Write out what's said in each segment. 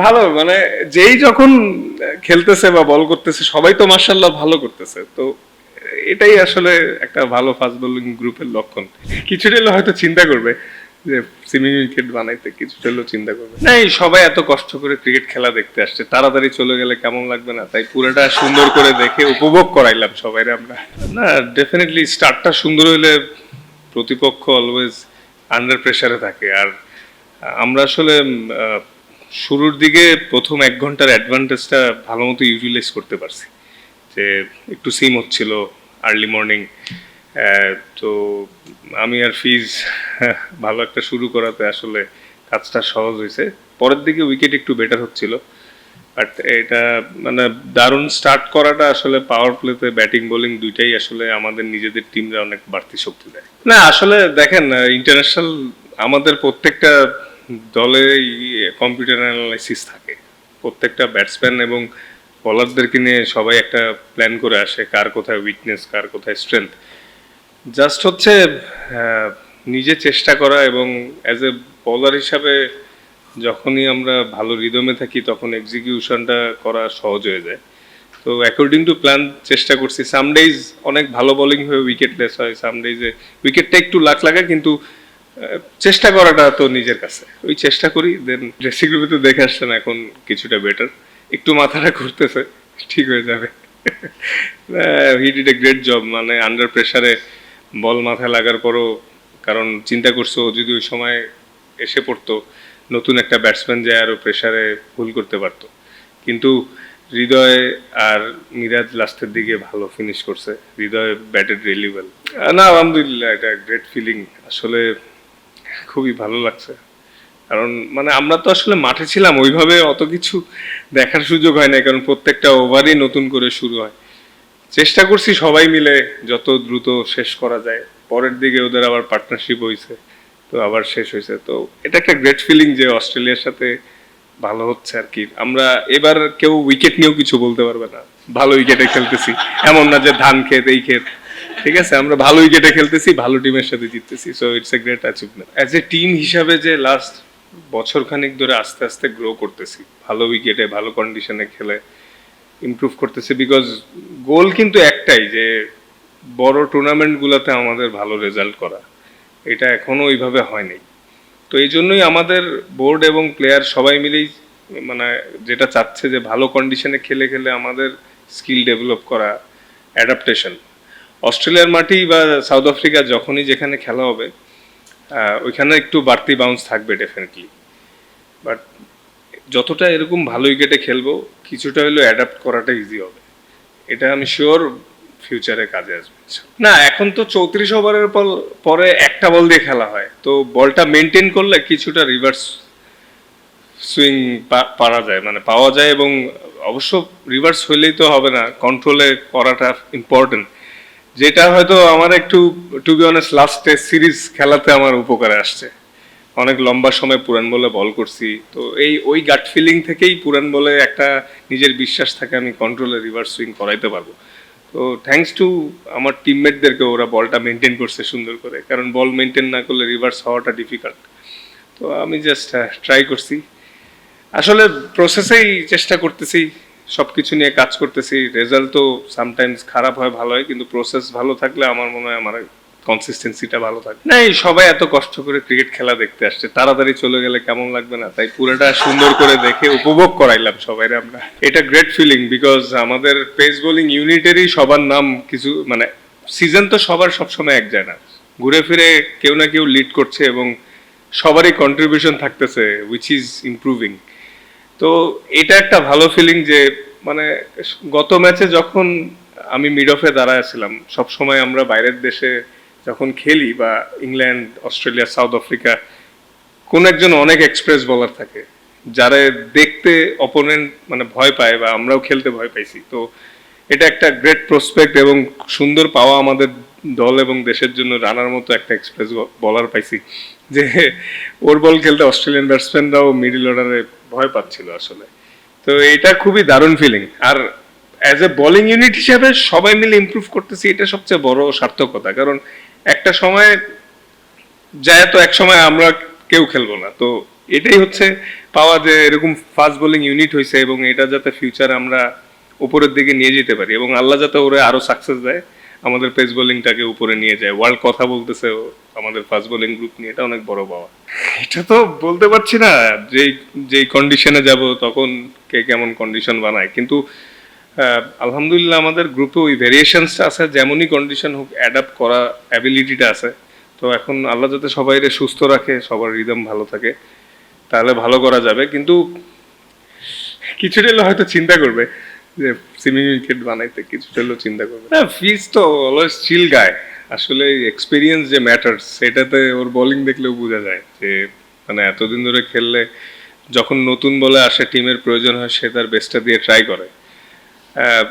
ভালো মানে যেই যখন খেলতেছে বা বল করতেছে সবাই তো মাশাআল্লাহ ভালো করতেছে, তো এটাই আসলে একটা ভালো ফাস্ট বোলিং গ্রুপের লক্ষণ। কিছুটা হলেও হয়তো চিন্তা করবে যে সেমি উইকেট বানাইতে, কিছুটা হলেও চিন্তা করবে না। এই সবাই এত কষ্ট করে ক্রিকেট খেলা দেখতে আসছে, তাড়াতাড়ি চলে গেলে কেমন লাগবে না, তাই পুরোটা সুন্দর করে দেখে উপভোগ করাইলাম সবাই আমরা। না, ডেফিনেটলি স্টার্টটা সুন্দর হইলে প্রতিপক্ষ অলওয়েজ আন্ডার প্রেসারে থাকে। আর আমরা আসলে শুরুর দিকে প্রথম 1 ঘন্টার অ্যাডভান্টেজটা ভালো মতো ইউটিলাইজ করতে পারছি, যে একটু সিম হচ্ছিল আর্লি মর্নিং। তো আমি আর ফিজ ভালো একটা শুরু করাতে আসলে কাজটা সহজ হয়েছে। পরের দিকে উইকেট একটু বেটার হচ্ছিল, বাট এটা মানে দারুণ স্টার্ট করাটা আসলে পাওয়ার প্লেতে ব্যাটিং বোলিং দুইটাই আসলে আমাদের নিজেদের টিমরা অনেক বাড়তি শক্তি দেয়। না আসলে দেখেন, ইন্টারন্যাশনাল আমাদের প্রত্যেকটা দলে কম্পিউটার অ্যানালাইসিস থাকে, প্রত্যেকটা ব্যাটসম্যান এবং বলারদেরকে নিয়ে সবাই একটা প্ল্যান করে আসে, কার কোথায় উইকনেস, কার কোথায় স্ট্রেংথ। জাস্ট হচ্ছে নিজে চেষ্টা করা, এবং অ্যাজ এ বলার হিসাবে যখনই আমরা ভালো রিদমে থাকি তখন এক্সিকিউশনটা করা সহজ হয়ে যায়। তো অ্যাকর্ডিং টু প্ল্যান চেষ্টা করছি। সাম ডেইজ অনেক ভালো বোলিং হয়ে উইকেট লেস হয়, সাম ডেইজে উইকেটটা একটু লাক লাগে, কিন্তু চেষ্টা করাটা তো নিজের কাছে, ওই চেষ্টা করি। দেন ড্রেসিং রুমে তো দেখে আসছেন এখন কিছুটা বেটার, একটু মাথাটা ঘুরতেছে, ঠিক হয়ে যাবে। He did a great job, মানে আন্ডার প্রেসারে বল মাথায় লাগার পরও, কারণ চিন্তা করছো যদি ওই সময় এসে পড়তো নতুন একটা ব্যাটসম্যান যায় আরও প্রেসারে ভুল করতে পারতো, কিন্তু হৃদয় আর মিরাজ লাস্টের দিকে ভালো ফিনিশ করছে। হৃদয় ব্যাটেড রিয়েলি ওয়েল। না আলহামদুলিল্লাহ, এটা গ্রেট ফিলিং আসলে, খুবই ভালো লাগছে। কারণ মানে আমরা তো আসলে মাঠে ছিলাম, ওইভাবে অত কিছু দেখার সুযোগ হয় না, কারণ প্রত্যেকটা ওভারই নতুন করে শুরু হয়। চেষ্টা করছি সবাই মিলে যত দ্রুত শেষ করা যায়। পরের দিকে ওদের আবার পার্টনারশিপ হয়েছে, তো আবার শেষ হয়েছে। তো এটা একটা গ্রেট ফিলিং যে অস্ট্রেলিয়ার সাথে ভালো হচ্ছে আর কি। আমরা এবার কেউ উইকেট নিয়েও কিছু বলতে পারবে না, ভালো উইকেটে খেলতেছি, এমন না যে ধান ক্ষেত এই ক্ষেত, ঠিক আছে, আমরা ভালো উইকেটে খেলতেছি, ভালো টিমের সাথে জিততেছি। So it's a great achievement as a team হিসাবে, যে লাস্ট বছর খানিক ধরে আস্তে আস্তে গ্রো করতেছি, ভালো উইকেটে ভালো কন্ডিশনে খেলে ইমপ্রুভ করতেছে। বিকজ গোল কিন্তু একটাই, যে বড় টুর্নামেন্টগুলোতে আমাদের ভালো রেজাল্ট করা, এটা এখনো ওইভাবে হয়নি। তো এই জন্যই আমাদের বোর্ড এবং প্লেয়ার সবাই মিলেই মানে যেটা চাচ্ছে যে ভালো কন্ডিশনে খেলে খেলে আমাদের স্কিল ডেভেলপ করা, অ্যাডাপ্টেশন। অস্ট্রেলিয়ার মাটি বা সাউথ আফ্রিকা যখনই যেখানে খেলা হবে ওইখানে একটু বাড়তি বাউন্স থাকবে ডেফিনেটলি, বাট যতটা এরকম ভালো উইকেটে খেলবো কিছুটা হলেও অ্যাডাপ্ট করাটা ইজি হবে, এটা আমি শিওর ফিউচারে কাজে আসবে। না এখন তো 34 ওভারের পরে একটা বল দিয়ে খেলা হয়, তো বলটা মেনটেন করলে কিছুটা রিভার্স সুইং পারা যায়, মানে পাওয়া যায়। এবং অবশ্য রিভার্স হইলেই তো হবে না, কন্ট্রোলে করাটা ইম্পর্টেন্ট, যেটা হয়তো আমার একটু to be honest last test series খেলাতে আমার উপকারে আসছে। অনেক লম্বা সময় পুরান বলে বল করছি, তো ওই গাট ফিলিং থেকেই পুরান বলে একটা নিজের বিশ্বাস থাকে আমি কন্ট্রোলে রিভার্স সুইং করাইতে পারবো। তো থ্যাঙ্কস টু আমার টিমমেটদেরকে, ওরা বলটা মেনটেন করছে সুন্দর করে, কারণ বল মেনটেন না করলে রিভার্স হওয়াটা ডিফিকাল্ট। তো আমি জাস্ট ট্রাই করছি, আসলে প্রসেসেই চেষ্টা করতেছি, সব কিছু নিয়ে কাজ করতেছি। রেজাল্ট তো সামটাইমস খারাপ হয়, ভালো হয়, কিন্তু প্রসেস ভালো থাকলে আমার মনে হয় আমার কনসিস্টেন্সিটা ভালো থাকে। না এই সবাই এত কষ্ট করে ক্রিকেট খেলা দেখতে আসছে, তাড়াতাড়ি চলে গেলে কেমন লাগবে না, তাই পুরোটা সুন্দর করে দেখে উপভোগ করাইলাম সবাই আমরা। এটা গ্রেট ফিলিং, বিকজ আমাদের পেস বোলিং ইউনিটেরই সবার নাম কিছু, মানে সিজন তো সবার সবসময় এক যায় না, ঘুরে ফিরে কেউ না কেউ লিড করছে এবং সবারই কন্ট্রিবিউশন থাকতেছে, উইচ ইজ ইমপ্রুভিং। তো এটা একটা ভালো ফিলিং যে মানে গত ম্যাচে যখন আমি মিড অফে দাঁড়াইছিলাম, সবসময় আমরা বাইরের দেশে যখন খেলি বা ইংল্যান্ড, অস্ট্রেলিয়া, সাউথ আফ্রিকা, কোন একজন অনেক এক্সপ্রেস বলার থাকে যারা দেখতে অপোনেন্ট মানে ভয় পায়, বা আমরাও খেলতে ভয় পাইছি। তো এটা একটা গ্রেট প্রসপেক্ট এবং সুন্দর পাওয়া আমাদের দল এবং দেশের জন্য, রানার মতো একটা এক্সপ্রেস বলার পাইছি, যে ওর বল খেলতে অস্ট্রেলিয়ান ব্যাটসম্যানরাও মিডল অর্ডারে ভয় পাচ্ছিল আসলে। তো এটা খুবই দারুণ ফিলিং। আর অ্যাজ এ বোলিং ইউনিট হিসাবে সবাই মিলে ইমপ্রুভ করতেছি, এটা সবচেয়ে বড় সার্থকতা। কারণ একটা সময় যায় তো এক সময় আমরা কেউ খেলবো না, তো এটাই হচ্ছে পাওয়া যে এরকম ফাস্ট বোলিং ইউনিট হয়েছে এবং এটা যাতে ফিউচার আমরা উপরের দিকে নিয়ে যেতে পারি এবং আল্লাহ যাতে ওরা আরো সাকসেস দেয়, আমাদের পেস বোলিংটাকে উপরে নিয়ে যায়। ওয়ার্ল্ড কথা বলতেছে আমাদের ফাস্ট বোলিং গ্রুপ নিয়ে, এটা অনেক বড় পাওয়া। এটা তো বলতে পারছি না যেই যেই কন্ডিশনে যাব তখন কে কেমন কন্ডিশন বানায়, কিন্তু আলহামদুলিল্লাহ আমাদের গ্রুপে ওই ভেরিয়েশনসটা আছে, যেমনই কন্ডিশন হোক অ্যাডাপ্ট করা অ্যাবিলিটিটা আছে। তো এখন আল্লাহ যাতে সবাইরে সুস্থ রাখে, সবার রিদম ভালো থাকে, তাহলে ভালো করা যাবে। কিন্তু কিছুটা হলেও হয়তো চিন্তা করবে যে সেমি উইকেট বানাইতে, কিছুটা হলেও চিন্তা করবে। না, ফিজ তো অলওয়েজ চিল গায়। আসলে এক্সপিরিয়েন্স যে ম্যাটার্স, সেটাতে ওর বোলিং দেখলেও বোঝা যায় যে মানে এতদিন ধরে খেললে যখন নতুন বলে আসে টিমের প্রয়োজন হয় সে তার বেস্টটা দিয়ে ট্রাই করে। আহ,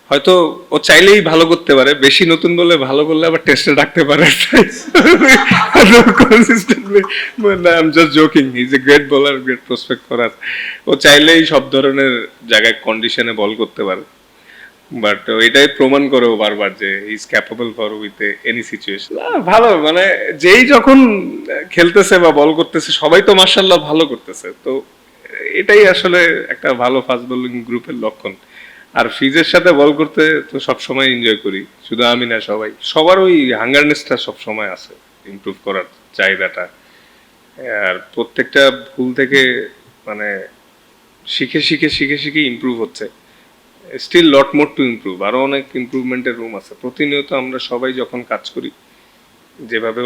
হয়তো ও চাইলেই ভালো করতে পারে, বেশি নতুন বলে ভালো করলে আবার টেস্টে রাখতে পারে। Just joking, he is a great bowler, great prospect করার। ও চাইলেই সব ধরনের জায়গায় কন্ডিশনে বল করতে পারে, বাট এটাই প্রমাণ করে ও বারবার যে he is capable for with any situation. ভালো, মানে যেই যখন খেলতেছে বা বল করতেছে সবাই তো মার্শাল্লাহ ভালো করতেছে। তো এটাই আসলে একটা ভালো ফাস্ট বোলিং গ্রুপের লক্ষণ। আর ফিজের সাথে বল করতে তো সবসময় এনজয় করি, শুধু আমি না, সবাই, সবার ওই হাঙ্গারনেসটা সবসময় আছে, ইমপ্রুভ করার চাহিদাটা। আর প্রত্যেকটা ভুল থেকে মানে শিখে শিখে শিখে শিখে ইমপ্রুভ হচ্ছে। Still lot more to improve, আরো অনেক ইমপ্রুভমেন্টের রুম আছে। প্রতিনিয়ত আমরা সবাই যখন কাজ করি যেভাবে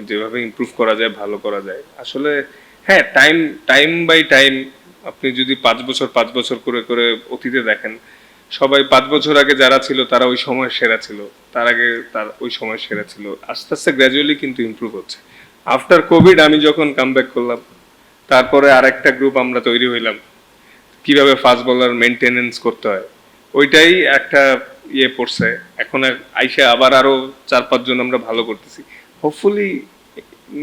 যেভাবে ইমপ্রুভ করা যায়, ভালো করা যায় আসলে। হ্যাঁ, টাইম টাইম বাই টাইম, আপনি যদি 5 বছর করে করে অতীতে দেখেন, সবাই 5 বছর আগে যারা ছিল তারা ওই সময় সেরা ছিল, তার আগে তার ওই সময় সেরা ছিল। আস্তে আস্তে গ্র্যাজুয়ালি কিন্তু ইমপ্রুভ হচ্ছে। আফটার কোভিড আমি যখন কামব্যাক করলাম, তারপরে আরেকটা গ্রুপ আমরা তৈরি হইলাম, কিভাবে ফাস্ট বলার মেনটেনেন্স করতে হয়, ওইটাই একটা ইয়ে পড়ছে। এখন আইসা আবার আরো 4-5 জন আমরা ভালো করতেছি। হোপফুলি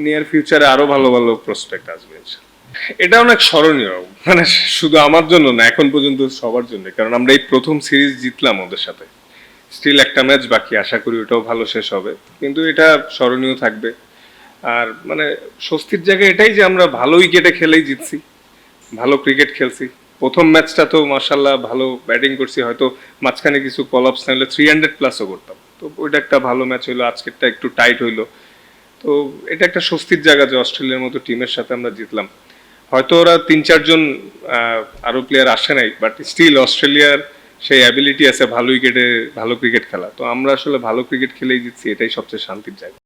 নিয়ার ফিউচারে আরো ভালো ভালো প্রসপেক্ট আসবে। এটা অনেক স্মরণীয়, মানে শুধু আমার জন্য না, এখন পর্যন্ত সবার জন্য। কারণ আমরা এই প্রথম সিরিজ জিতলাম ওদের সাথে, স্টিল একটা ম্যাচ বাকি, আশা করি ওটাও ভালো শেষ হবে, কিন্তু এটা স্মরণীয় থাকবে। আর মানে স্বস্তির জায়গা এটাই যে আমরা ভালো উইকেটে খেলেই জিতছি, ভালো ক্রিকেট খেলছি। প্রথম ম্যাচটা তো মার্শাল্লাহ ভালো ব্যাটিং করছি, হয়তো মাঝখানে কিছু কলাপস না হলে 300+ করতাম। তো ওইটা একটা ভালো ম্যাচ হইলো, আজকেরটা একটু টাইট হইলো। তো এটা একটা স্বস্তির জায়গা যে অস্ট্রেলিয়ার মতো টিমের সাথে আমরা জিতলাম। হয়তো ওরা 3-4 জন আরো প্লেয়ার আসে নাই, বাট স্টিল অস্ট্রেলিয়ার সেই অ্যাবিলিটি আছে ভালো উইকেটে ভালো ক্রিকেট খেলা। তো আমরা আসলে ভালো ক্রিকেট খেলেই জিতছি, এটাই সবচেয়ে শান্তির জায়গা।